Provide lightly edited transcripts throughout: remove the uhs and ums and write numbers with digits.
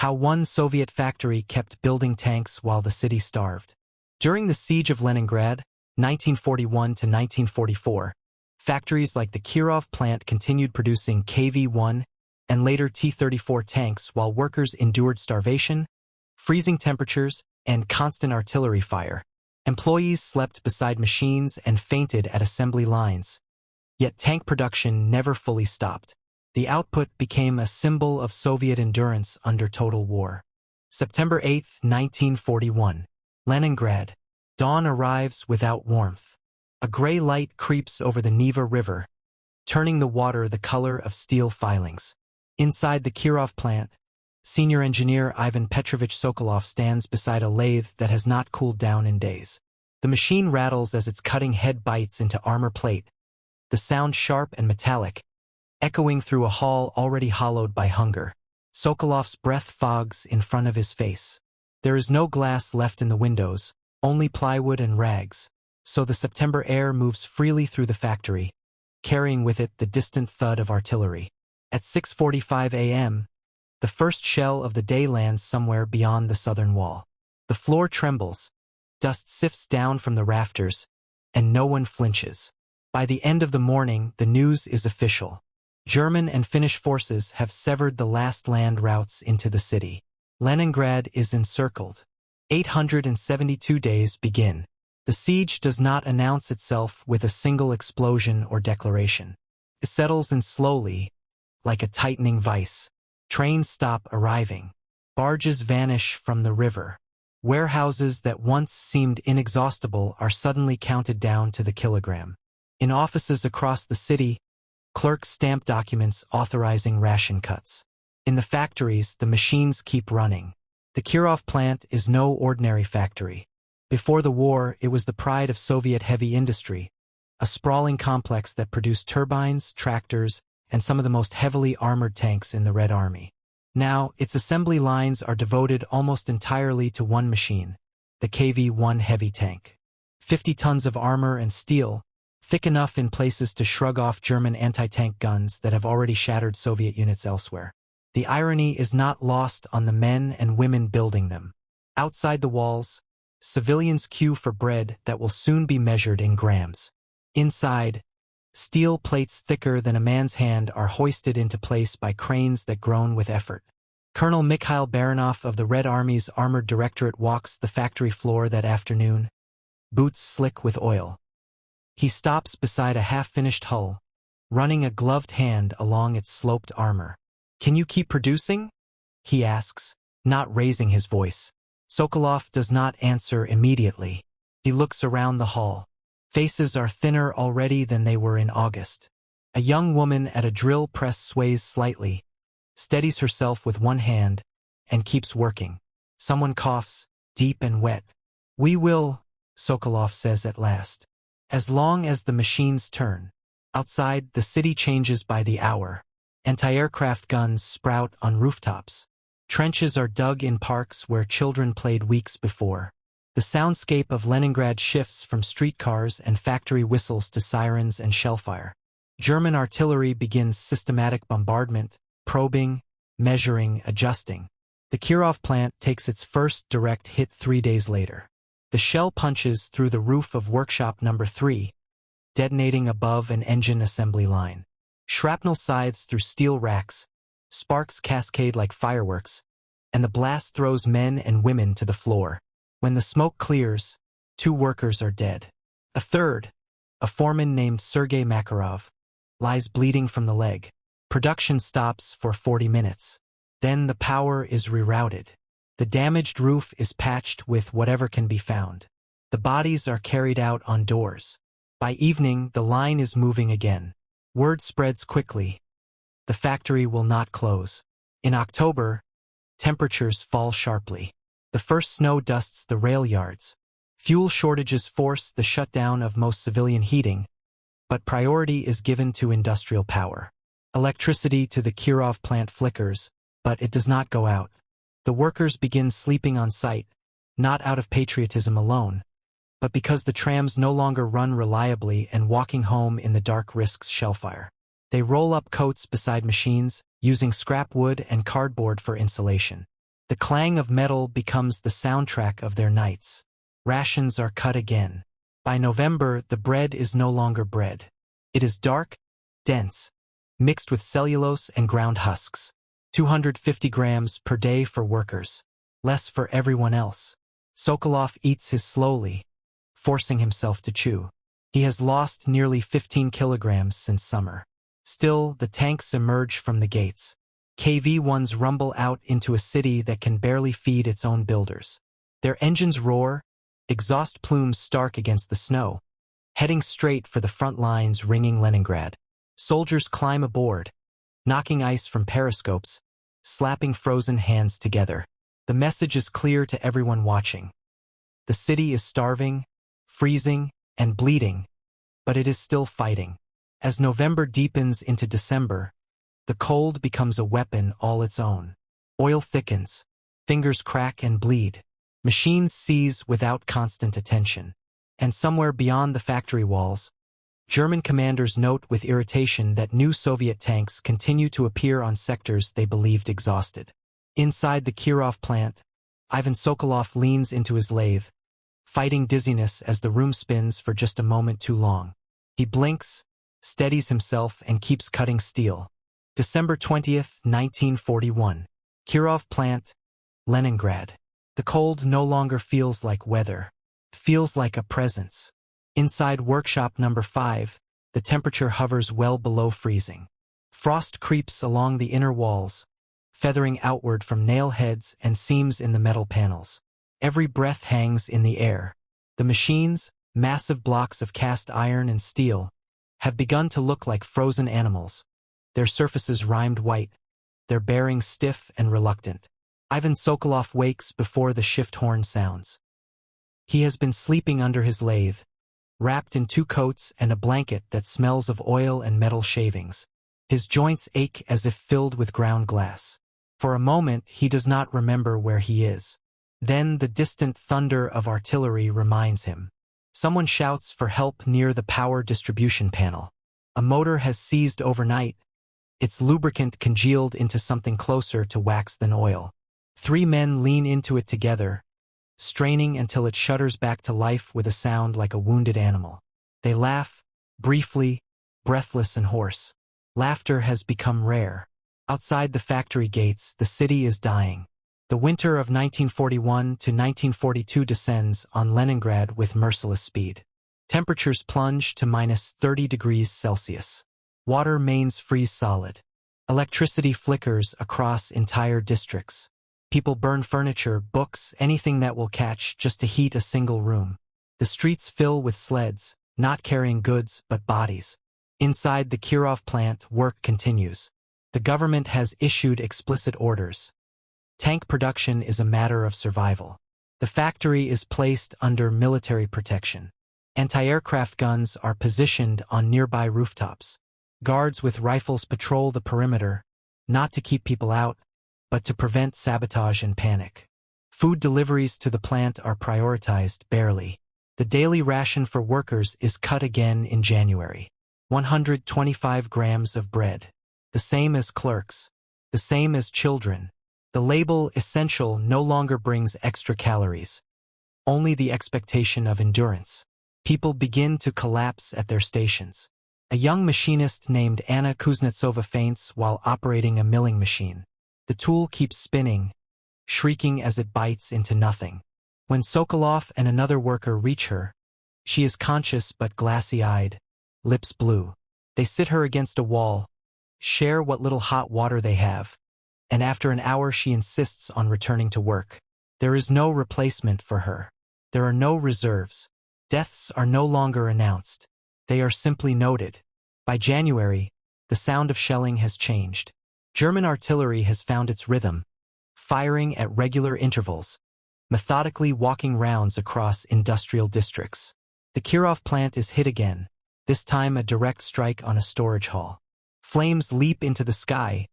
How one Soviet factory kept building tanks while the city starved. During the Siege of Leningrad, 1941 to 1944, factories like the Kirov Plant continued producing KV-1 and later T-34 tanks while workers endured starvation, freezing temperatures, and constant artillery fire. Employees slept beside machines and fainted at assembly lines. Yet tank production never fully stopped. The output became a symbol of Soviet endurance under total war. September 8, 1941. Leningrad. Dawn arrives without warmth. A gray light creeps over the Neva River, turning the water the color of steel filings. Inside the Kirov plant, senior engineer Ivan Petrovich Sokolov stands beside a lathe that has not cooled down in days. The machine rattles as its cutting head bites into armor plate, the sound sharp and metallic, echoing through a hall already hollowed by hunger. Sokolov's breath fogs in front of his face. There is no glass left in the windows, only plywood and rags, so the September air moves freely through the factory, carrying with it the distant thud of artillery. At 6:45 a.m., the first shell of the day lands somewhere beyond the southern wall. The floor trembles, dust sifts down from the rafters, and no one flinches. By the end of the morning, the news is official. German and Finnish forces have severed the last land routes into the city. Leningrad is encircled. 872 days begin. The siege does not announce itself with a single explosion or declaration. It settles in slowly, like a tightening vice. Trains stop arriving. Barges vanish from the river. Warehouses that once seemed inexhaustible are suddenly counted down to the kilogram. In offices across the city, clerks stamp documents authorizing ration cuts. In the factories, the machines keep running. The Kirov plant is no ordinary factory. Before the war, it was the pride of Soviet heavy industry, a sprawling complex that produced turbines, tractors, and some of the most heavily armored tanks in the Red Army. Now, its assembly lines are devoted almost entirely to one machine, the KV-1 heavy tank. 50 tons of armor and steel, thick enough in places to shrug off German anti-tank guns that have already shattered Soviet units elsewhere. The irony is not lost on the men and women building them. Outside the walls, civilians queue for bread that will soon be measured in grams. Inside, steel plates thicker than a man's hand are hoisted into place by cranes that groan with effort. Colonel Mikhail Baranov of the Red Army's Armored Directorate walks the factory floor that afternoon, boots slick with oil. He stops beside a half-finished hull, running a gloved hand along its sloped armor. "Can you keep producing?" he asks, not raising his voice. Sokolov does not answer immediately. He looks around the hall. Faces are thinner already than they were in August. A young woman at a drill press sways slightly, steadies herself with one hand, and keeps working. Someone coughs, deep and wet. "We will," Sokolov says at last. "As long as the machines turn." Outside, the city changes by the hour. Anti-aircraft guns sprout on rooftops. Trenches are dug in parks where children played weeks before. The soundscape of Leningrad shifts from streetcars and factory whistles to sirens and shellfire. German artillery begins systematic bombardment, probing, measuring, adjusting. The Kirov plant takes its first direct hit 3 days later. The shell punches through the roof of workshop number 3, detonating above an engine assembly line. Shrapnel scythes through steel racks, sparks cascade like fireworks, and the blast throws men and women to the floor. When the smoke clears, 2 workers are dead. A third, a foreman named Sergei Makarov, lies bleeding from the leg. Production stops for 40 minutes. Then the power is rerouted. The damaged roof is patched with whatever can be found. The bodies are carried out on doors. By evening, the line is moving again. Word spreads quickly. The factory will not close. In October, temperatures fall sharply. The first snow dusts the rail yards. Fuel shortages force the shutdown of most civilian heating, but priority is given to industrial power. Electricity to the Kirov plant flickers, but it does not go out. The workers begin sleeping on site, not out of patriotism alone, but because the trams no longer run reliably and walking home in the dark risks shellfire. They roll up coats beside machines, using scrap wood and cardboard for insulation. The clang of metal becomes the soundtrack of their nights. Rations are cut again. By November, the bread is no longer bread. It is dark, dense, mixed with cellulose and ground husks. 250 grams per day for workers. Less for everyone else. Sokolov eats his slowly, forcing himself to chew. He has lost nearly 15 kilograms since summer. Still, the tanks emerge from the gates. KV-1s rumble out into a city that can barely feed its own builders. Their engines roar, exhaust plumes stark against the snow, heading straight for the front lines ringing Leningrad. Soldiers climb aboard, knocking ice from periscopes, slapping frozen hands together. The message is clear to everyone watching. The city is starving, freezing, and bleeding, but it is still fighting. As November deepens into December, the cold becomes a weapon all its own. Oil thickens, fingers crack and bleed. Machines seize without constant attention. And somewhere beyond the factory walls, German commanders note with irritation that new Soviet tanks continue to appear on sectors they believed exhausted. Inside the Kirov plant, Ivan Sokolov leans into his lathe, fighting dizziness as the room spins for just a moment too long. He blinks, steadies himself, and keeps cutting steel. December 20th, 1941. Kirov Plant, Leningrad. The cold no longer feels like weather. It feels like a presence. Inside workshop number 5, the temperature hovers well below freezing. Frost creeps along the inner walls, feathering outward from nail heads and seams in the metal panels. Every breath hangs in the air. The machines, massive blocks of cast iron and steel, have begun to look like frozen animals. Their surfaces rimed white, their bearings stiff and reluctant. Ivan Sokolov wakes before the shift horn sounds. He has been sleeping under his lathe, wrapped in 2 coats and a blanket that smells of oil and metal shavings. His joints ache as if filled with ground glass. For a moment, he does not remember where he is. Then the distant thunder of artillery reminds him. Someone shouts for help near the power distribution panel. A motor has seized overnight, its lubricant congealed into something closer to wax than oil. 3 men lean into it together, straining until it shudders back to life with a sound like a wounded animal. They laugh, briefly, breathless and hoarse. Laughter has become rare. Outside the factory gates, the city is dying. The winter of 1941 to 1942 descends on Leningrad with merciless speed. Temperatures plunge to -30 degrees Celsius. Water mains freeze solid. Electricity flickers across entire districts. People burn furniture, books, anything that will catch just to heat a single room. The streets fill with sleds, not carrying goods but bodies. Inside the Kirov plant, work continues. The government has issued explicit orders. Tank production is a matter of survival. The factory is placed under military protection. Anti-aircraft guns are positioned on nearby rooftops. Guards with rifles patrol the perimeter, not to keep people out, but to prevent sabotage and panic. Food deliveries to the plant are prioritized barely. The daily ration for workers is cut again in January. 125 grams of bread. The same as clerks. The same as children. The label essential no longer brings extra calories. Only the expectation of endurance. People begin to collapse at their stations. A young machinist named Anna Kuznetsova faints while operating a milling machine. The tool keeps spinning, shrieking as it bites into nothing. When Sokolov and another worker reach her, she is conscious but glassy-eyed, lips blue. They sit her against a wall, share what little hot water they have, and after an hour she insists on returning to work. There is no replacement for her. There are no reserves. Deaths are no longer announced. They are simply noted. By January, the sound of shelling has changed. German artillery has found its rhythm, firing at regular intervals, methodically walking rounds across industrial districts. The Kirov plant is hit again, this time a direct strike on a storage hall. Flames leap into the sky,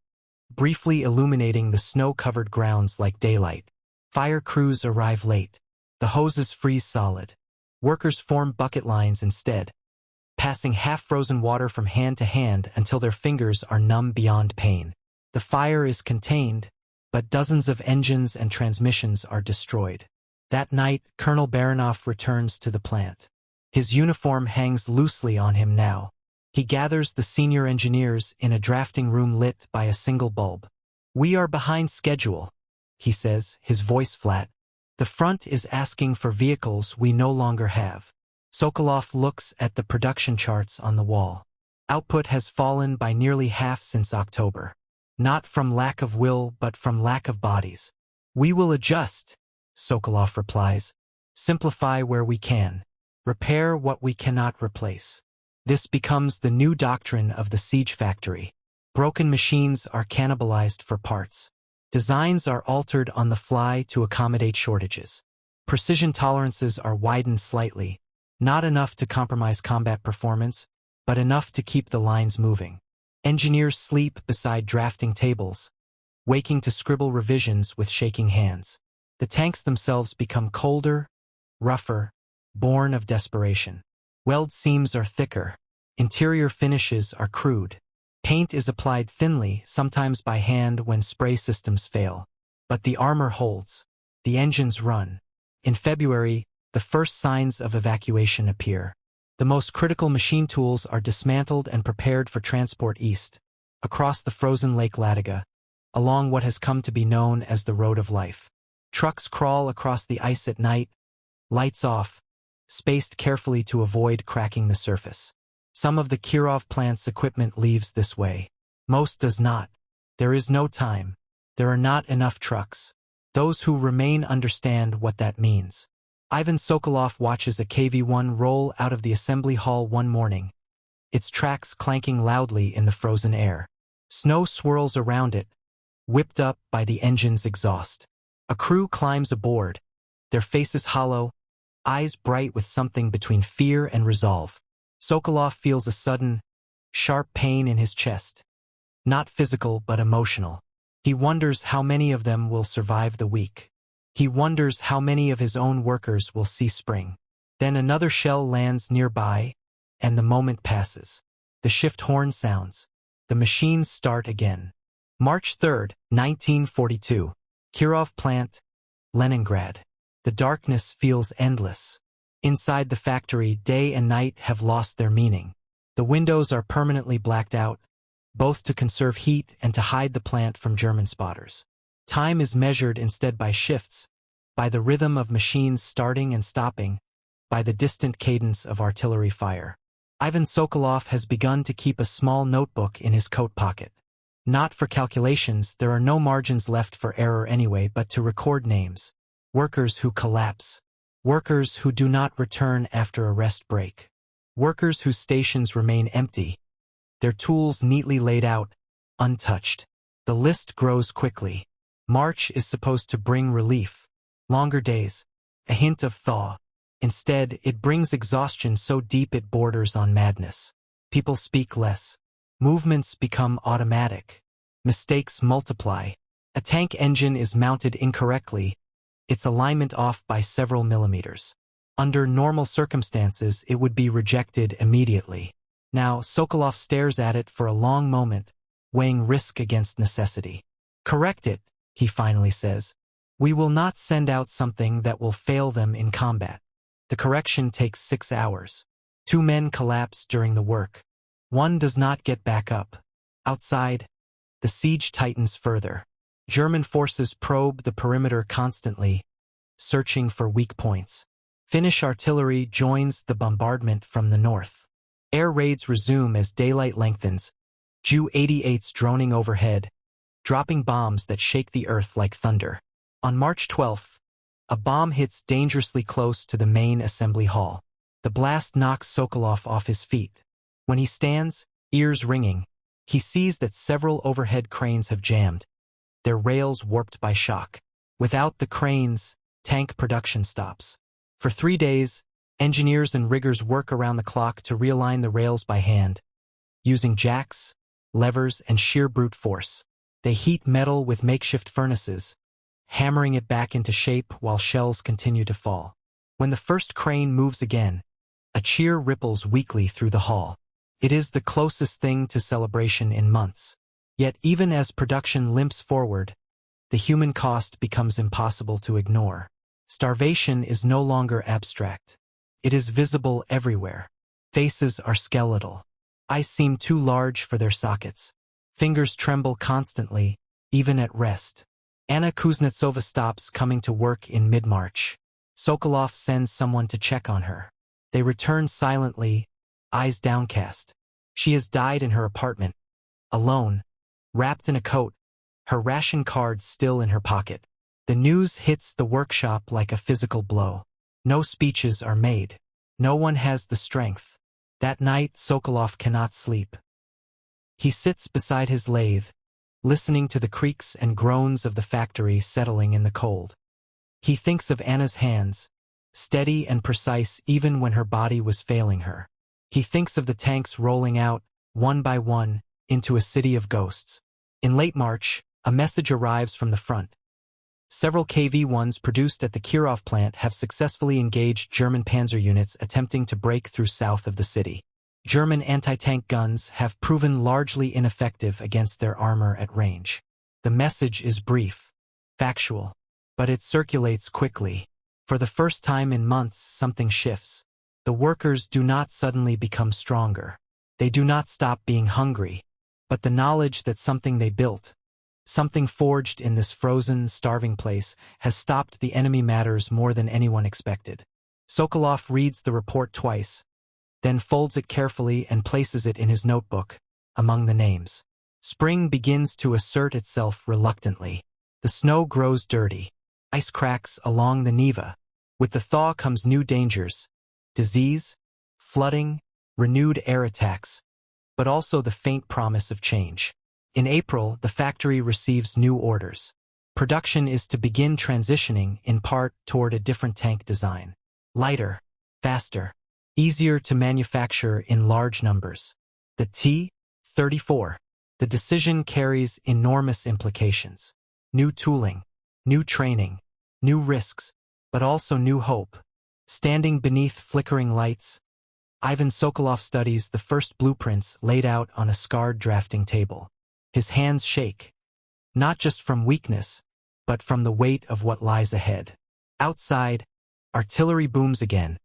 briefly illuminating the snow-covered grounds like daylight. Fire crews arrive late. The hoses freeze solid. Workers form bucket lines instead, passing half-frozen water from hand to hand until their fingers are numb beyond pain. The fire is contained, but dozens of engines and transmissions are destroyed. That night, Colonel Baranov returns to the plant. His uniform hangs loosely on him now. He gathers the senior engineers in a drafting room lit by a single bulb. "We are behind schedule," he says, his voice flat. "The front is asking for vehicles we no longer have." Sokolov looks at the production charts on the wall. Output has fallen by nearly half since October. Not from lack of will, but from lack of bodies. "We will adjust," Sokolov replies. "Simplify where we can. Repair what we cannot replace." This becomes the new doctrine of the siege factory. Broken machines are cannibalized for parts. Designs are altered on the fly to accommodate shortages. Precision tolerances are widened slightly, not enough to compromise combat performance, but enough to keep the lines moving. Engineers sleep beside drafting tables, waking to scribble revisions with shaking hands. The tanks themselves become colder, rougher, born of desperation. Weld seams are thicker. Interior finishes are crude. Paint is applied thinly, sometimes by hand when spray systems fail. But the armor holds. The engines run. In February, the first signs of evacuation appear. The most critical machine tools are dismantled and prepared for transport east, across the frozen Lake Ladoga, along what has come to be known as the Road of Life. Trucks crawl across the ice at night, lights off, spaced carefully to avoid cracking the surface. Some of the Kirov Plant's equipment leaves this way. Most does not. There is no time. There are not enough trucks. Those who remain understand what that means. Ivan Sokolov watches a KV-1 roll out of the assembly hall one morning, its tracks clanking loudly in the frozen air. Snow swirls around it, whipped up by the engine's exhaust. A crew climbs aboard, their faces hollow, eyes bright with something between fear and resolve. Sokolov feels a sudden, sharp pain in his chest. Not physical, but emotional. He wonders how many of them will survive the week. He wonders how many of his own workers will see spring. Then another shell lands nearby, and the moment passes. The shift horn sounds. The machines start again. March 3, 1942. Kirov Plant, Leningrad. The darkness feels endless. Inside the factory, day and night have lost their meaning. The windows are permanently blacked out, both to conserve heat and to hide the plant from German spotters. Time is measured instead by shifts, by the rhythm of machines starting and stopping, by the distant cadence of artillery fire. Ivan Sokolov has begun to keep a small notebook in his coat pocket. Not for calculations, there are no margins left for error anyway, but to record names. Workers who collapse. Workers who do not return after a rest break. Workers whose stations remain empty, their tools neatly laid out, untouched. The list grows quickly. March is supposed to bring relief, longer days, a hint of thaw. Instead, it brings exhaustion so deep it borders on madness. People speak less. Movements become automatic. Mistakes multiply. A tank engine is mounted incorrectly, its alignment off by several millimeters. Under normal circumstances, it would be rejected immediately. Now, Sokolov stares at it for a long moment, weighing risk against necessity. "Correct it," he finally says. "We will not send out something that will fail them in combat." The correction takes 6 hours. 2 men collapse during the work. One does not get back up. Outside, the siege tightens further. German forces probe the perimeter constantly, searching for weak points. Finnish artillery joins the bombardment from the north. Air raids resume as daylight lengthens, Ju-88s droning overhead, dropping bombs that shake the earth like thunder. On March 12th, a bomb hits dangerously close to the main assembly hall. The blast knocks Sokolov off his feet. When he stands, ears ringing, he sees that several overhead cranes have jammed, their rails warped by shock. Without the cranes, tank production stops. For 3 days, engineers and riggers work around the clock to realign the rails by hand, using jacks, levers, and sheer brute force. They heat metal with makeshift furnaces, hammering it back into shape while shells continue to fall. When the first crane moves again, a cheer ripples weakly through the hall. It is the closest thing to celebration in months. Yet even as production limps forward, the human cost becomes impossible to ignore. Starvation is no longer abstract. It is visible everywhere. Faces are skeletal. Eyes seem too large for their sockets. Fingers tremble constantly, even at rest. Anna Kuznetsova stops coming to work in mid-March. Sokolov sends someone to check on her. They return silently, eyes downcast. She has died in her apartment, alone, wrapped in a coat, her ration card still in her pocket. The news hits the workshop like a physical blow. No speeches are made. No one has the strength. That night, Sokolov cannot sleep. He sits beside his lathe, listening to the creaks and groans of the factory settling in the cold. He thinks of Anna's hands, steady and precise even when her body was failing her. He thinks of the tanks rolling out, one by one, into a city of ghosts. In late March, a message arrives from the front. Several KV-1s produced at the Kirov plant have successfully engaged German panzer units attempting to break through south of the city. German anti-tank guns have proven largely ineffective against their armor at range. The message is brief, factual, but it circulates quickly. For the first time in months, something shifts. The workers do not suddenly become stronger. They do not stop being hungry, but the knowledge that something they built, something forged in this frozen, starving place, has stopped the enemy matters more than anyone expected. Sokolov reads the report twice, then folds it carefully and places it in his notebook, among the names. Spring begins to assert itself reluctantly. The snow grows dirty. Ice cracks along the Neva. With the thaw comes new dangers: disease, flooding, renewed air attacks, but also the faint promise of change. In April, the factory receives new orders. Production is to begin transitioning, in part, toward a different tank design. Lighter, faster, easier to manufacture in large numbers. The T-34. The decision carries enormous implications. New tooling, new training, new risks, but also new hope. Standing beneath flickering lights, Ivan Sokolov studies the first blueprints laid out on a scarred drafting table. His hands shake, not just from weakness, but from the weight of what lies ahead. Outside, artillery booms again,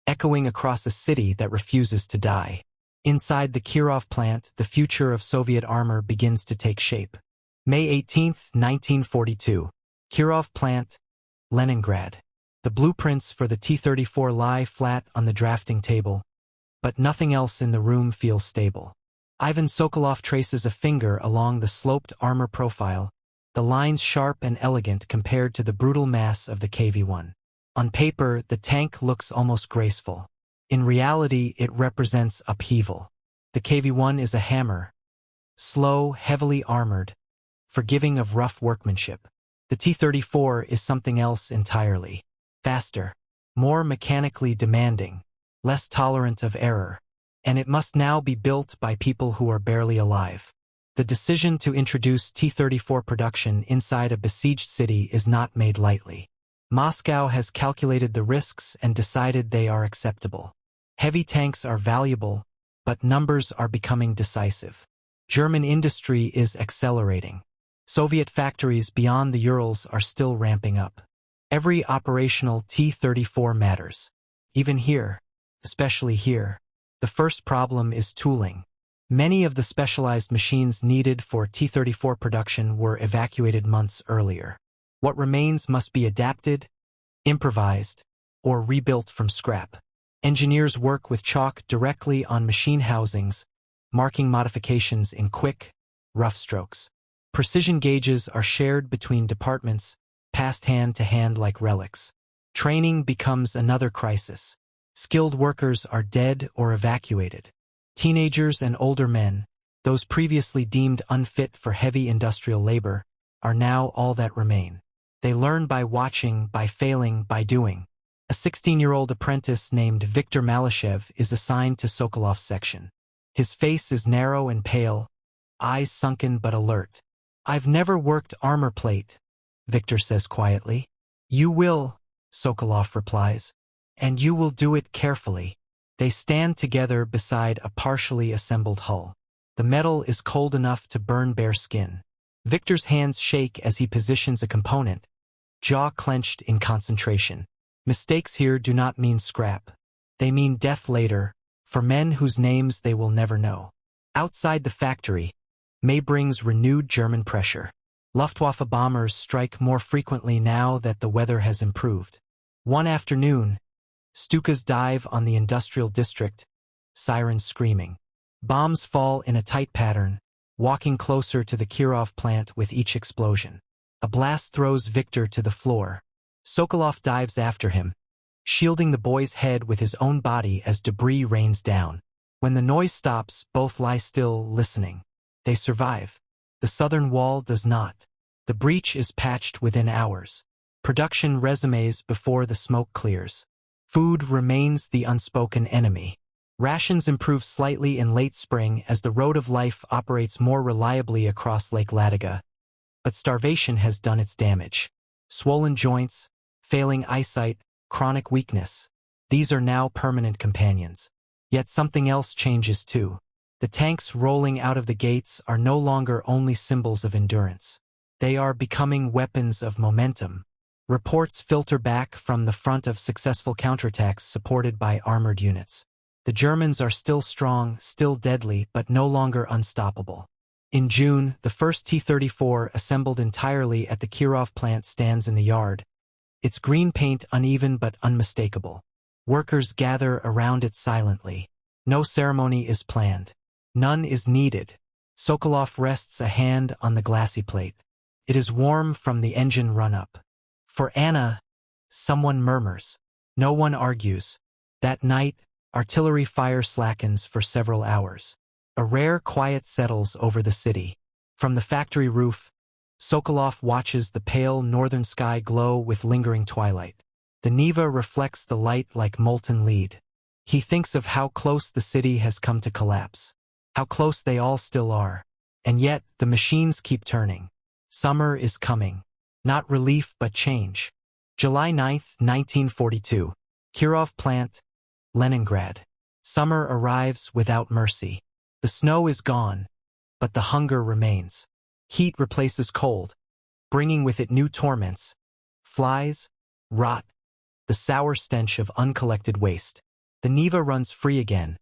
echoing across a city that refuses to die. Inside the Kirov plant, the future of Soviet armor begins to take shape. May 18, 1942. Kirov Plant, Leningrad. The blueprints for the T-34 lie flat on the drafting table, but nothing else in the room feels stable. Ivan Sokolov traces a finger along the sloped armor profile, the lines sharp and elegant compared to the brutal mass of the KV-1. On paper, the tank looks almost graceful. In reality, it represents upheaval. The KV-1 is a hammer, slow, heavily armored, forgiving of rough workmanship. The T-34 is something else entirely. Faster, more mechanically demanding, less tolerant of error. And it must now be built by people who are barely alive. The decision to introduce T-34 production inside a besieged city is not made lightly. Moscow has calculated the risks and decided they are acceptable. Heavy tanks are valuable, but numbers are becoming decisive. German industry is accelerating. Soviet factories beyond the Urals are still ramping up. Every operational T-34 matters. Even here, especially here. The first problem is tooling. Many of the specialized machines needed for T-34 production were evacuated months earlier. What remains must be adapted, improvised, or rebuilt from scrap. Engineers work with chalk directly on machine housings, marking modifications in quick, rough strokes. Precision gauges are shared between departments, passed hand to hand like relics. Training becomes another crisis. Skilled workers are dead or evacuated. Teenagers and older men, those previously deemed unfit for heavy industrial labor, are now all that remain. They learn by watching, by failing, by doing. A 16-year-old apprentice named Viktor Malyshev is assigned to Sokolov's section. His face is narrow and pale, eyes sunken but alert. "I've never worked armor plate," Viktor says quietly. "You will," Sokolov replies. "And you will do it carefully." They stand together beside a partially assembled hull. The metal is cold enough to burn bare skin. Victor's hands shake as he positions a component, jaw clenched in concentration. Mistakes here do not mean scrap. They mean death later, for men whose names they will never know. Outside the factory, May brings renewed German pressure. Luftwaffe bombers strike more frequently now that the weather has improved. One afternoon, Stukas dive on the industrial district, sirens screaming. Bombs fall in a tight pattern, walking closer to the Kirov plant with each explosion. A blast throws Victor to the floor. Sokolov dives after him, shielding the boy's head with his own body as debris rains down. When the noise stops, both lie still, listening. They survive. The southern wall does not. The breach is patched within hours. Production resumes before the smoke clears. Food remains the unspoken enemy. Rations improve slightly in late spring as the road of life operates more reliably across Lake Ladoga. But starvation has done its damage. Swollen joints, failing eyesight, chronic weakness. These are now permanent companions. Yet something else changes too. The tanks rolling out of the gates are no longer only symbols of endurance. They are becoming weapons of momentum. Reports filter back from the front of successful counterattacks supported by armored units. The Germans are still strong, still deadly, but no longer unstoppable. In June, the first T-34 assembled entirely at the Kirov plant stands in the yard, its green paint uneven but unmistakable. Workers gather around it silently. No ceremony is planned. None is needed. Sokolov rests a hand on the glassy plate. It is warm from the engine run-up. For Anna, someone murmurs. No one argues. That night, artillery fire slackens for several hours. A rare quiet settles over the city. From the factory roof, Sokolov watches the pale northern sky glow with lingering twilight. The Neva reflects the light like molten lead. He thinks of how close the city has come to collapse. How close they all still are. And yet, the machines keep turning. Summer is coming. Not relief but change. July 9, 1942. Kirov Plant, Leningrad. Summer arrives without mercy. The snow is gone, but the hunger remains. Heat replaces cold, bringing with it new torments. Flies, rot, the sour stench of uncollected waste. The Neva runs free again,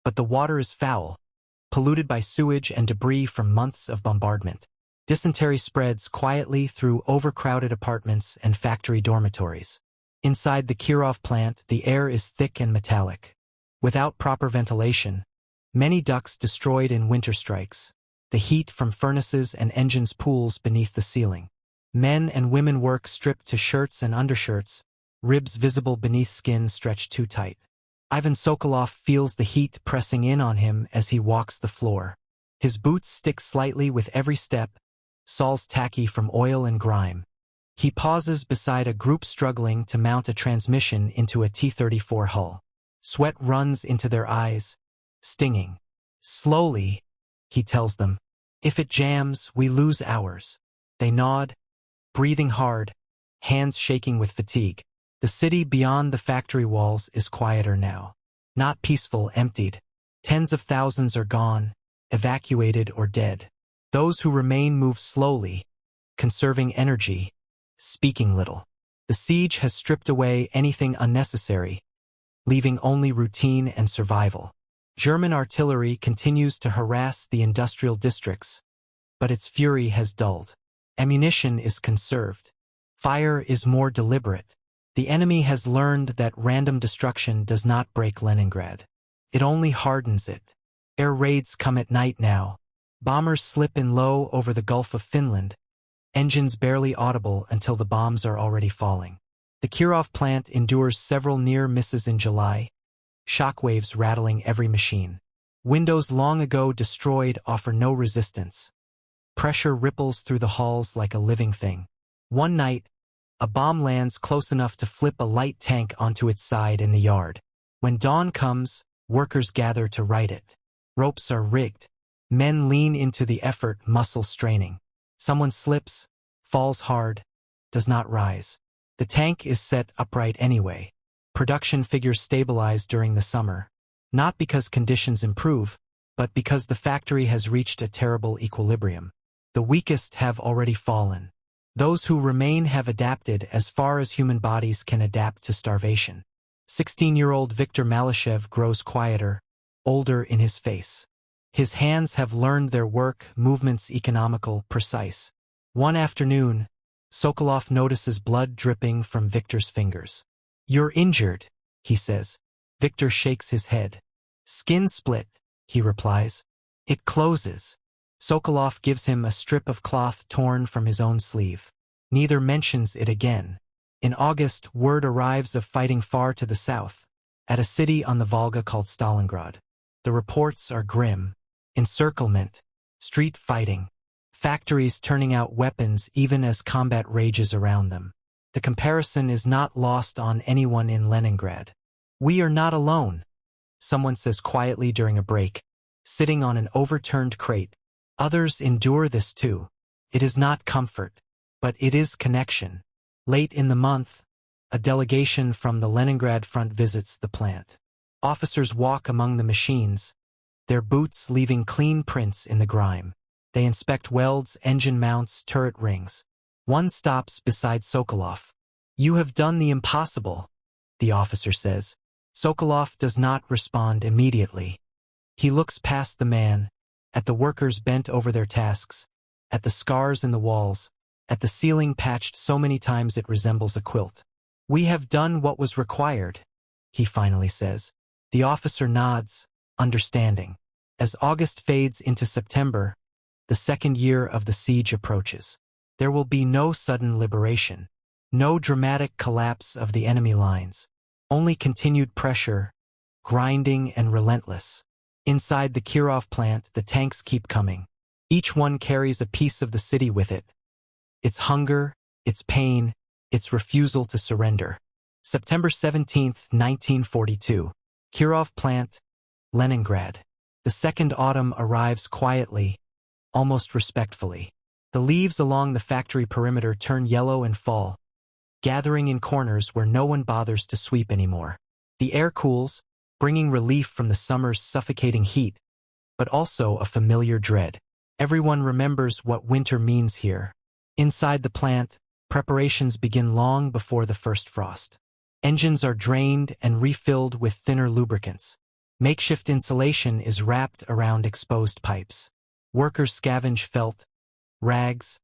but the water is foul, polluted by sewage and debris from months of bombardment. Dysentery spreads quietly through overcrowded apartments and factory dormitories. Inside the Kirov plant, the air is thick and metallic. Without proper ventilation, many ducts destroyed in winter strikes. The heat from furnaces and engines pools beneath the ceiling. Men and women work stripped to shirts and undershirts, ribs visible beneath skin stretched too tight. Ivan Sokolov feels the heat pressing in on him as he walks the floor. His boots stick slightly with every step, soles tacky from oil and grime. He pauses beside a group struggling to mount a transmission into a T-34 hull. Sweat runs into their eyes, stinging. Slowly, he tells them, if it jams, we lose hours. They nod, breathing hard, hands shaking with fatigue. The city beyond the factory walls is quieter now. Not peaceful, emptied. Tens of thousands are gone, evacuated or dead. Those who remain move slowly, conserving energy, speaking little. The siege has stripped away anything unnecessary, leaving only routine and survival. German artillery continues to harass the industrial districts, but its fury has dulled. Ammunition is conserved. Fire is more deliberate. The enemy has learned that random destruction does not break Leningrad. It only hardens it. Air raids come at night now. Bombers slip in low over the Gulf of Finland, engines barely audible until the bombs are already falling. The Kirov plant endures several near misses in July, shockwaves rattling every machine. Windows long ago destroyed offer no resistance. Pressure ripples through the halls like a living thing. One night, a bomb lands close enough to flip a light tank onto its side in the yard. When dawn comes, workers gather to right it. Ropes are rigged. Men lean into the effort, muscles straining. Someone slips, falls hard, does not rise. The tank is set upright anyway. Production figures stabilize during the summer, not because conditions improve, but because the factory has reached a terrible equilibrium. The weakest have already fallen. Those who remain have adapted as far as human bodies can adapt to starvation. 16-year-old Viktor Malyshev grows quieter, older in his face. His hands have learned their work, movements economical, precise. One afternoon, Sokolov notices blood dripping from Viktor's fingers. "You're injured," he says. Viktor shakes his head. "Skin split," he replies. "It closes." Sokolov gives him a strip of cloth torn from his own sleeve. Neither mentions it again. In August, word arrives of fighting far to the south, at a city on the Volga called Stalingrad. The reports are grim. Encirclement, street fighting, factories turning out weapons even as combat rages around them. The comparison is not lost on anyone in Leningrad. "We are not alone," someone says quietly during a break, sitting on an overturned crate. "Others endure this too. It is not comfort, but it is connection." Late in the month, a delegation from the Leningrad front visits the plant. Officers walk among the machines, their boots leaving clean prints in the grime. They inspect welds, engine mounts, turret rings. One stops beside Sokolov. "You have done the impossible," the officer says. Sokolov does not respond immediately. He looks past the man, at the workers bent over their tasks, at the scars in the walls, at the ceiling patched so many times it resembles a quilt. "We have done what was required," he finally says. The officer nods, understanding. As August fades into September, the second year of the siege approaches. There will be no sudden liberation, no dramatic collapse of the enemy lines, only continued pressure, grinding and relentless. Inside the Kirov plant, the tanks keep coming. Each one carries a piece of the city with it. Its hunger, its pain, its refusal to surrender. September 17th, 1942. Kirov Plant, Leningrad. The second autumn arrives quietly, almost respectfully. The leaves along the factory perimeter turn yellow and fall, gathering in corners where no one bothers to sweep anymore. The air cools, bringing relief from the summer's suffocating heat, but also a familiar dread. Everyone remembers what winter means here. Inside the plant, preparations begin long before the first frost. Engines are drained and refilled with thinner lubricants. Makeshift insulation is wrapped around exposed pipes. Workers scavenge felt, rags,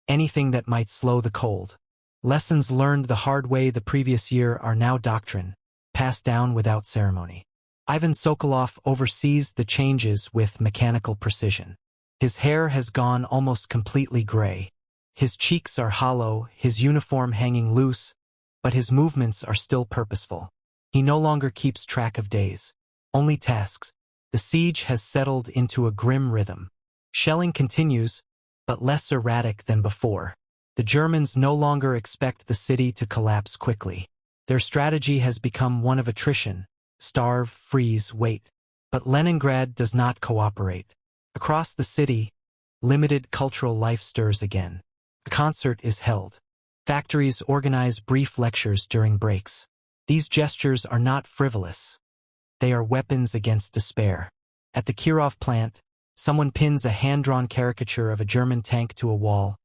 anything that might slow the cold. Lessons learned the hard way the previous year are now doctrine, passed down without ceremony. Ivan Sokolov oversees the changes with mechanical precision. His hair has gone almost completely gray. His cheeks are hollow, his uniform hanging loose, but his movements are still purposeful. He no longer keeps track of days, only tasks. The siege has settled into a grim rhythm. Shelling continues, but less erratic than before. The Germans no longer expect the city to collapse quickly. Their strategy has become one of attrition: starve, freeze, wait. But Leningrad does not cooperate. Across the city, limited cultural life stirs again. A concert is held. Factories organize brief lectures during breaks. These gestures are not frivolous. They are weapons against despair. At the Kirov plant, someone pins a hand-drawn caricature of a German tank to a wall,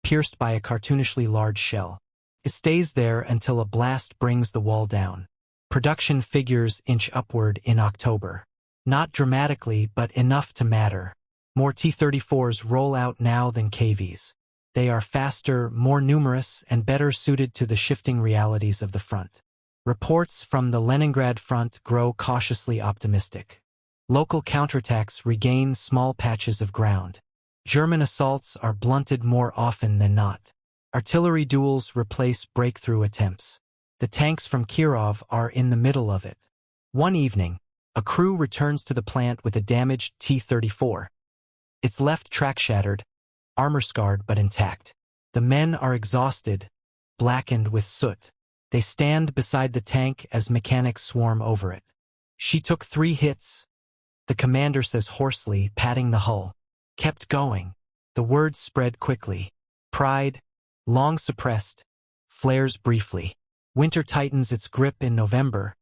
pierced by a cartoonishly large shell. It stays there until a blast brings the wall down. Production figures inch upward in October. Not dramatically, but enough to matter. More T-34s roll out now than KVs. They are faster, more numerous, and better suited to the shifting realities of the front. Reports from the Leningrad front grow cautiously optimistic. Local counterattacks regain small patches of ground. German assaults are blunted more often than not. Artillery duels replace breakthrough attempts. The tanks from Kirov are in the middle of it. One evening, a crew returns to the plant with a damaged T-34. Its left track shattered, armor scarred but intact. The men are exhausted, blackened with soot. They stand beside the tank as mechanics swarm over it. "She took 3 hits," the commander says hoarsely, patting the hull. "Kept going." The words spread quickly. Pride, long suppressed, flares briefly. Winter tightens its grip in November,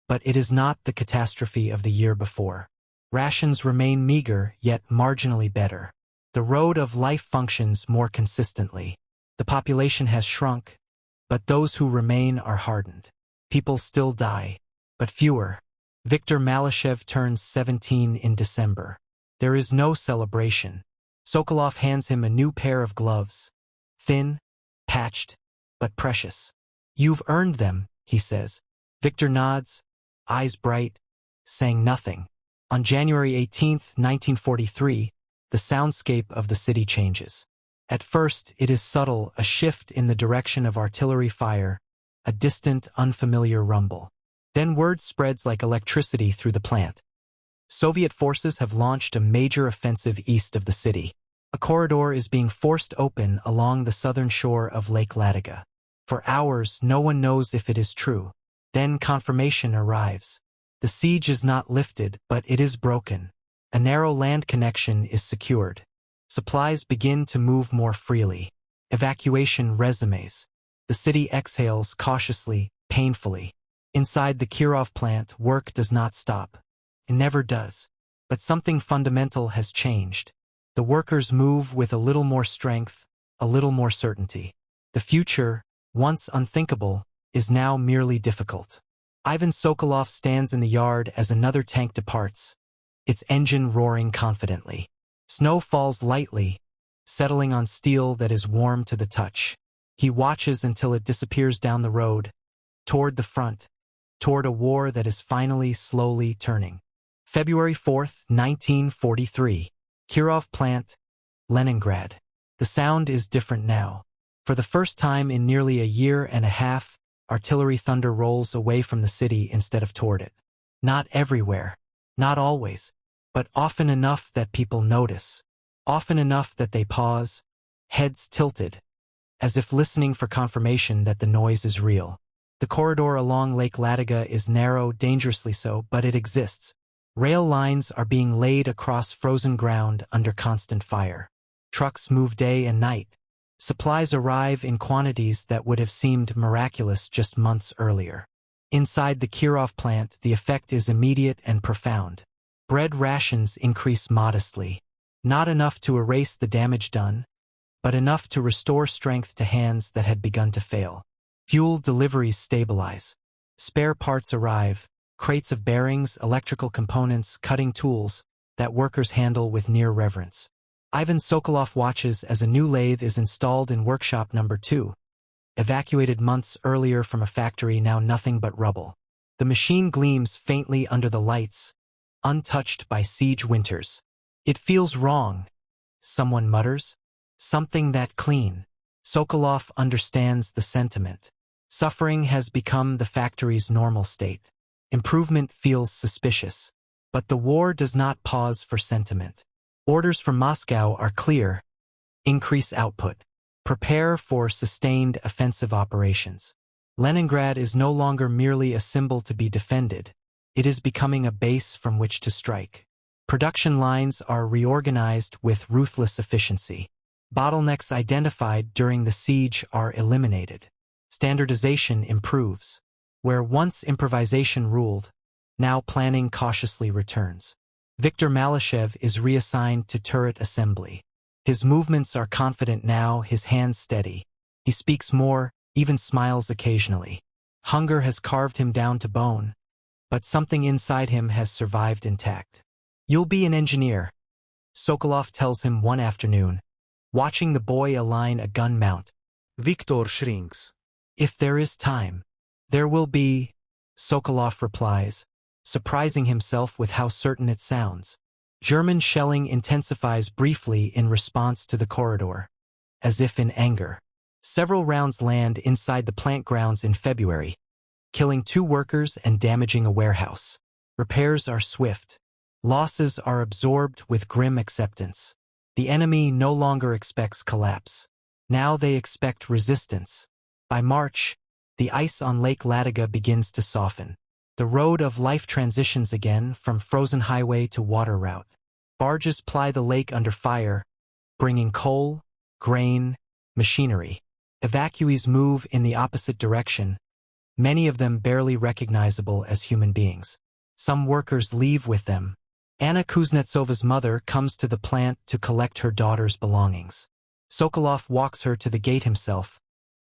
but it is not the catastrophe of the year before. Rations remain meager, yet marginally better. The road of life functions more consistently. The population has shrunk, but those who remain are hardened. People still die, but fewer. Viktor Malyshev turns 17 in December. There is no celebration. Sokolov hands him a new pair of gloves. Thin, patched, but precious. "You've earned them," he says. Viktor nods, eyes bright, saying nothing. On January 18, 1943, the soundscape of the city changes. At first, it is subtle, a shift in the direction of artillery fire, a distant, unfamiliar rumble. Then word spreads like electricity through the plant. Soviet forces have launched a major offensive east of the city. A corridor is being forced open along the southern shore of Lake Ladoga. For hours, no one knows if it is true. Then confirmation arrives. The siege is not lifted, but it is broken. A narrow land connection is secured. Supplies begin to move more freely. Evacuation resumes. The city exhales cautiously, painfully. Inside the Kirov plant, work does not stop. It never does. But something fundamental has changed. The workers move with a little more strength, a little more certainty. The future, once unthinkable, is now merely difficult. Ivan Sokolov stands in the yard as another tank departs, its engine roaring confidently. Snow falls lightly, settling on steel that is warm to the touch. He watches until it disappears down the road, toward the front, toward a war that is finally slowly turning. February 4, 1943. Kirov Plant, Leningrad. The sound is different now. For the first time in nearly a year and a half, artillery thunder rolls away from the city instead of toward it. Not everywhere, not always, but often enough that people notice, often enough that they pause, heads tilted, as if listening for confirmation that the noise is real. The corridor along Lake Ladoga is narrow, dangerously so, but it exists. Rail lines are being laid across frozen ground under constant fire. Trucks move day and night. Supplies arrive in quantities that would have seemed miraculous just months earlier. Inside the Kirov plant, the effect is immediate and profound. Bread rations increase modestly, not enough to erase the damage done, but enough to restore strength to hands that had begun to fail. Fuel deliveries stabilize. Spare parts arrive, crates of bearings, electrical components, cutting tools that workers handle with near reverence. Ivan Sokolov watches as a new lathe is installed in workshop number 2. Evacuated months earlier from a factory, now nothing but rubble. The machine gleams faintly under the lights, untouched by siege winters. "It feels wrong," someone mutters. "Something that clean." Sokolov understands the sentiment. Suffering has become the factory's normal state. Improvement feels suspicious. But the war does not pause for sentiment. Orders from Moscow are clear. Increase output. Prepare for sustained offensive operations. Leningrad is no longer merely a symbol to be defended. It is becoming a base from which to strike. Production lines are reorganized with ruthless efficiency. Bottlenecks identified during the siege are eliminated. Standardization improves. Where once improvisation ruled, now planning cautiously returns. Viktor Malyshev is reassigned to turret assembly. His movements are confident now, his hands steady. He speaks more, even smiles occasionally. Hunger has carved him down to bone, but something inside him has survived intact. "You'll be an engineer," Sokolov tells him one afternoon, watching the boy align a gun mount. Viktor shrinks. "If there is time, there will be," Sokolov replies, surprising himself with how certain it sounds. German shelling intensifies briefly in response to the corridor, as if in anger. Several rounds land inside the plant grounds in February, killing 2 workers and damaging a warehouse. Repairs are swift. Losses are absorbed with grim acceptance. The enemy no longer expects collapse. Now they expect resistance. By March, the ice on Lake Ladoga begins to soften. The road of life transitions again from frozen highway to water route. Barges ply the lake under fire, bringing coal, grain, machinery. Evacuees move in the opposite direction, many of them barely recognizable as human beings. Some workers leave with them, Anna Kuznetsova's mother comes to the plant to collect her daughter's belongings. Sokolov walks her to the gate himself,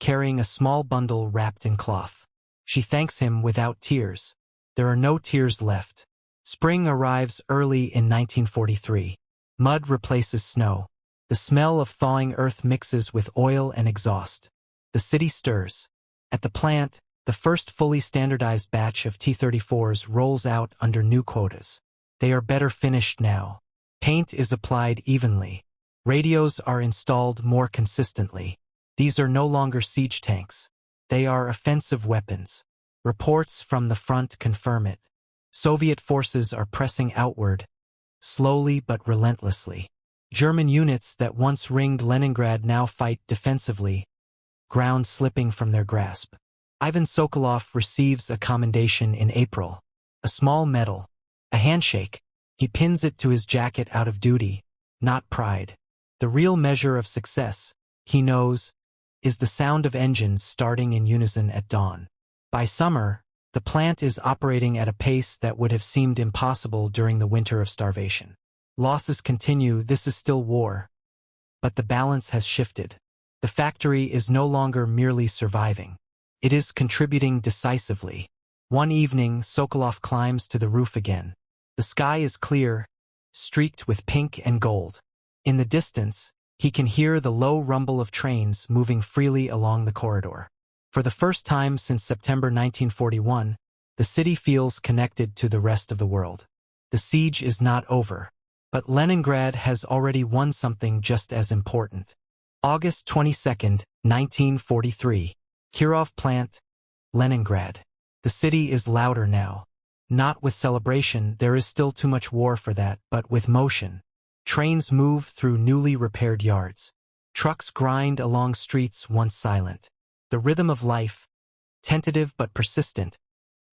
carrying a small bundle wrapped in cloth. She thanks him without tears. There are no tears left. Spring arrives early in 1943. Mud replaces snow. The smell of thawing earth mixes with oil and exhaust. The city stirs. At the plant, the first fully standardized batch of T-34s rolls out under new quotas. They are better finished now. Paint is applied evenly. Radios are installed more consistently. These are no longer siege tanks. They are offensive weapons. Reports from the front confirm it. Soviet forces are pressing outward, slowly but relentlessly. German units that once ringed Leningrad now fight defensively, ground slipping from their grasp. Ivan Sokolov receives a commendation in April. A small medal. A handshake. He pins it to his jacket out of duty, not pride. The real measure of success, he knows, is the sound of engines starting in unison at dawn. By summer, the plant is operating at a pace that would have seemed impossible during the winter of starvation. Losses continue, this is still war. But the balance has shifted. The factory is no longer merely surviving. It is contributing decisively. One evening, Sokolov climbs to the roof again. The sky is clear, streaked with pink and gold. In the distance, he can hear the low rumble of trains moving freely along the corridor. For the first time since September 1941, the city feels connected to the rest of the world. The siege is not over. But Leningrad has already won something just as important. August 22, 1943. Kirov Plant, Leningrad. The city is louder now. Not with celebration, there is still too much war for that, but with motion. Trains move through newly repaired yards. Trucks grind along streets once silent. The rhythm of life, tentative but persistent,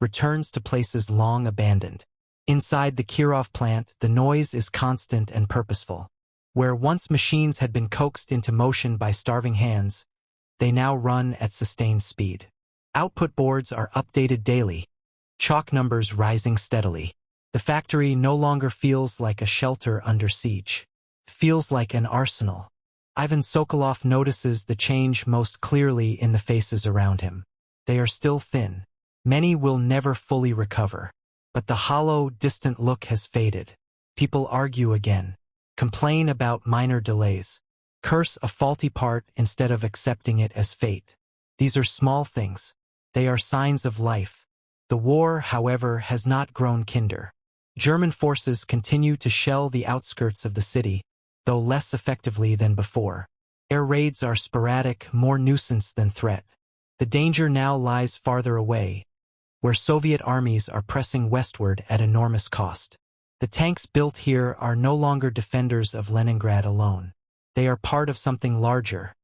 returns to places long abandoned. Inside the Kirov plant, the noise is constant and purposeful. Where once machines had been coaxed into motion by starving hands, they now run at sustained speed. Output boards are updated daily, chalk numbers rising steadily. The factory no longer feels like a shelter under siege. It feels like an arsenal. Ivan Sokolov notices the change most clearly in the faces around him. They are still thin. Many will never fully recover. But the hollow, distant look has faded. People argue again, complain about minor delays, curse a faulty part instead of accepting it as fate. These are small things. They are signs of life. The war, however, has not grown kinder. German forces continue to shell the outskirts of the city, though less effectively than before. Air raids are sporadic, more nuisance than threat. The danger now lies farther away, where Soviet armies are pressing westward at enormous cost. The tanks built here are no longer defenders of Leningrad alone. They are part of something larger,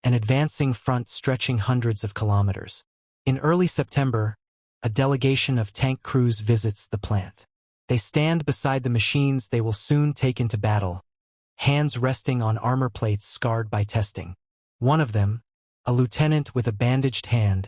an advancing front stretching hundreds of kilometers. In early September, a delegation of tank crews visits the plant. They stand beside the machines they will soon take into battle, hands resting on armor plates scarred by testing. One of them, a lieutenant with a bandaged hand,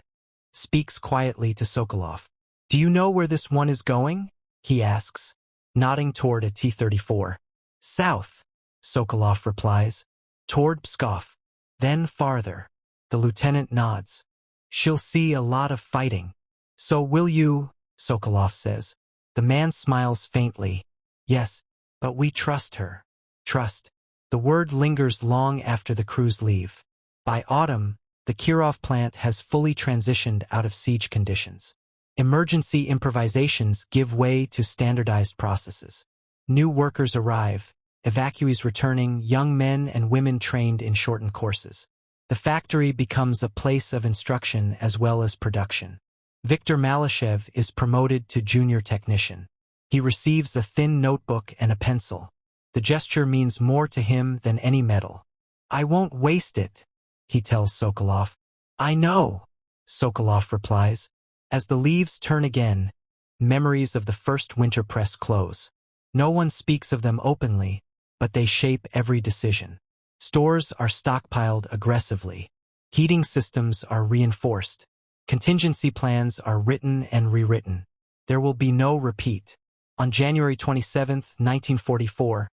speaks quietly to Sokolov. "Do you know where this one is going?" he asks, nodding toward a T-34. "South," Sokolov replies. "Toward Pskov. Then farther." The lieutenant nods. "She'll see a lot of fighting." "So will you," Sokolov says. The man smiles faintly. "Yes, but we trust her." Trust. The word lingers long after the crews leave. By autumn, the Kirov plant has fully transitioned out of siege conditions. Emergency improvisations give way to standardized processes. New workers arrive, evacuees returning, young men and women trained in shortened courses. The factory becomes a place of instruction as well as production. Viktor Malyshev is promoted to junior technician. He receives a thin notebook and a pencil. The gesture means more to him than any medal. "I won't waste it," he tells Sokolov. "I know," Sokolov replies. As the leaves turn again, memories of the first winter press close. No one speaks of them openly, but they shape every decision. Stores are stockpiled aggressively. Heating systems are reinforced. Contingency plans are written and rewritten. There will be no repeat. On January 27, 1944,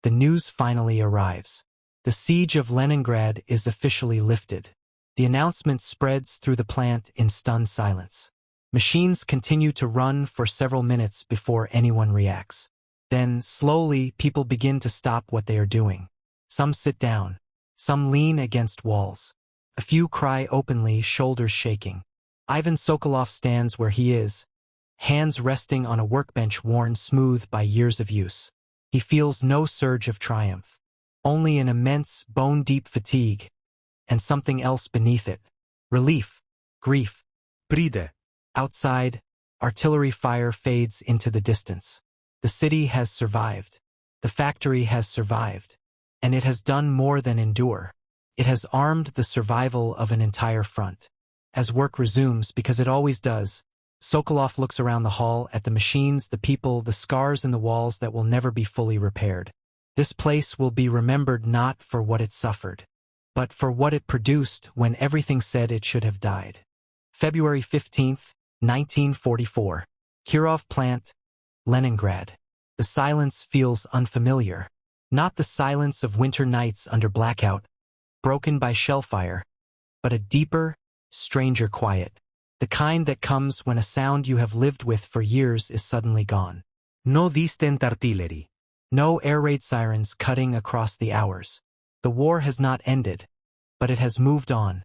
the news finally arrives. The Siege of Leningrad is officially lifted. The announcement spreads through the plant in stunned silence. Machines continue to run for several minutes before anyone reacts. Then, slowly, people begin to stop what they are doing. Some sit down. Some lean against walls. A few cry openly, shoulders shaking. Ivan Sokolov stands where he is, hands resting on a workbench worn smooth by years of use. He feels no surge of triumph, only an immense, bone-deep fatigue, and something else beneath it. Relief, grief, bride. Outside, artillery fire fades into the distance. The city has survived. The factory has survived. And it has done more than endure. It has armed the survival of an entire front. As work resumes, because it always does, Sokolov looks around the hall at the machines, the people, the scars in the walls that will never be fully repaired. This place will be remembered not for what it suffered, but for what it produced when everything said it should have died. February 15, 1944. Kirov Plant, Leningrad. The silence feels unfamiliar. Not the silence of winter nights under blackout, broken by shellfire, but a deeper, stranger quiet. The kind that comes when a sound you have lived with for years is suddenly gone. No distant artillery. No air raid sirens cutting across the hours. The war has not ended, but it has moved on,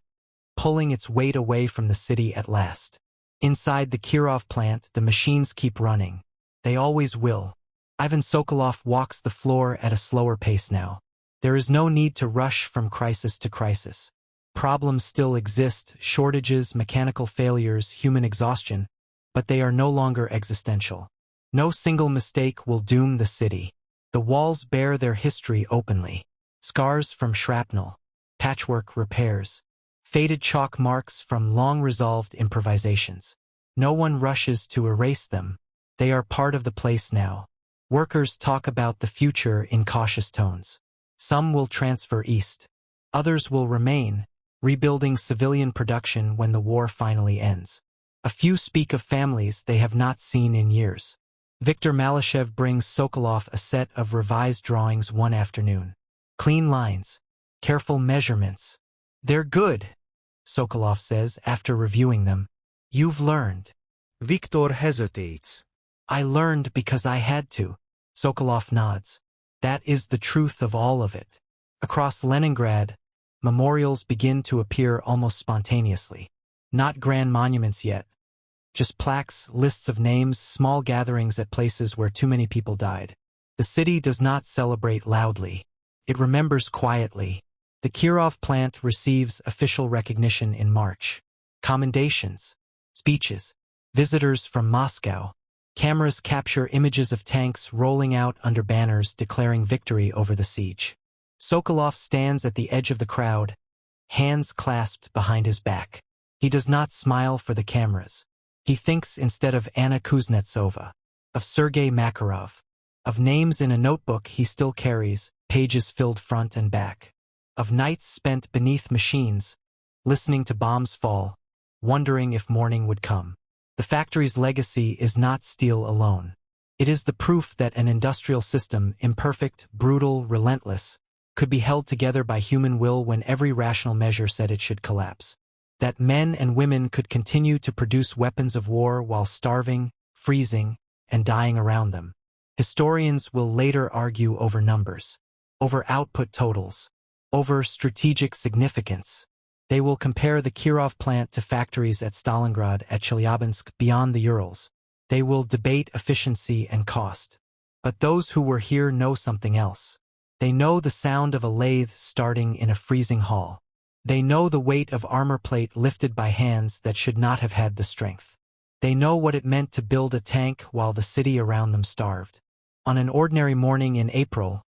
pulling its weight away from the city at last. Inside the Kirov plant, the machines keep running. They always will. Ivan Sokolov walks the floor at a slower pace now. There is no need to rush from crisis to crisis. Problems still exist, shortages, mechanical failures, human exhaustion, but they are no longer existential. No single mistake will doom the city. The walls bear their history openly. Scars from shrapnel, patchwork repairs, faded chalk marks from long-resolved improvisations. No one rushes to erase them. They are part of the place now. Workers talk about the future in cautious tones. Some will transfer east. Others will remain, rebuilding civilian production when the war finally ends. A few speak of families they have not seen in years. Viktor Malyshev brings Sokolov a set of revised drawings one afternoon. Clean lines, careful measurements. They're good, Sokolov says after reviewing them. You've learned. Viktor hesitates. I learned because I had to. Sokolov nods. That is the truth of all of it. Across Leningrad, memorials begin to appear almost spontaneously. Not grand monuments yet. Just plaques, lists of names, small gatherings at places where too many people died. The city does not celebrate loudly. It remembers quietly. The Kirov plant receives official recognition in March. Commendations, speeches, visitors from Moscow. Cameras capture images of tanks rolling out under banners declaring victory over the siege. Sokolov stands at the edge of the crowd, hands clasped behind his back. He does not smile for the cameras. He thinks instead of Anna Kuznetsova, of Sergei Makarov, of names in a notebook he still carries, pages filled front and back, of nights spent beneath machines, listening to bombs fall, wondering if morning would come. The factory's legacy is not steel alone. It is the proof that an industrial system, imperfect, brutal, relentless, could be held together by human will when every rational measure said it should collapse. That men and women could continue to produce weapons of war while starving, freezing, and dying around them. Historians will later argue over numbers, over output totals, over strategic significance. They will compare the Kirov plant to factories at Stalingrad, at Chelyabinsk, beyond the Urals. They will debate efficiency and cost. But those who were here know something else. They know the sound of a lathe starting in a freezing hall. They know the weight of armor plate lifted by hands that should not have had the strength. They know what it meant to build a tank while the city around them starved. On an ordinary morning in April,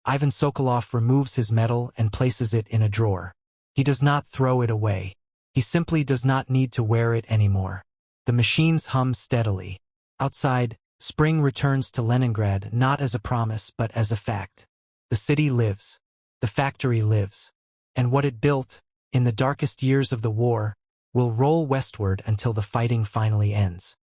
Ivan Sokolov removes his medal and places it in a drawer. He does not throw it away. He simply does not need to wear it anymore. The machines hum steadily. Outside, spring returns to Leningrad not as a promise but as a fact. The city lives. The factory lives. And what it built, in the darkest years of the war, will roll westward until the fighting finally ends.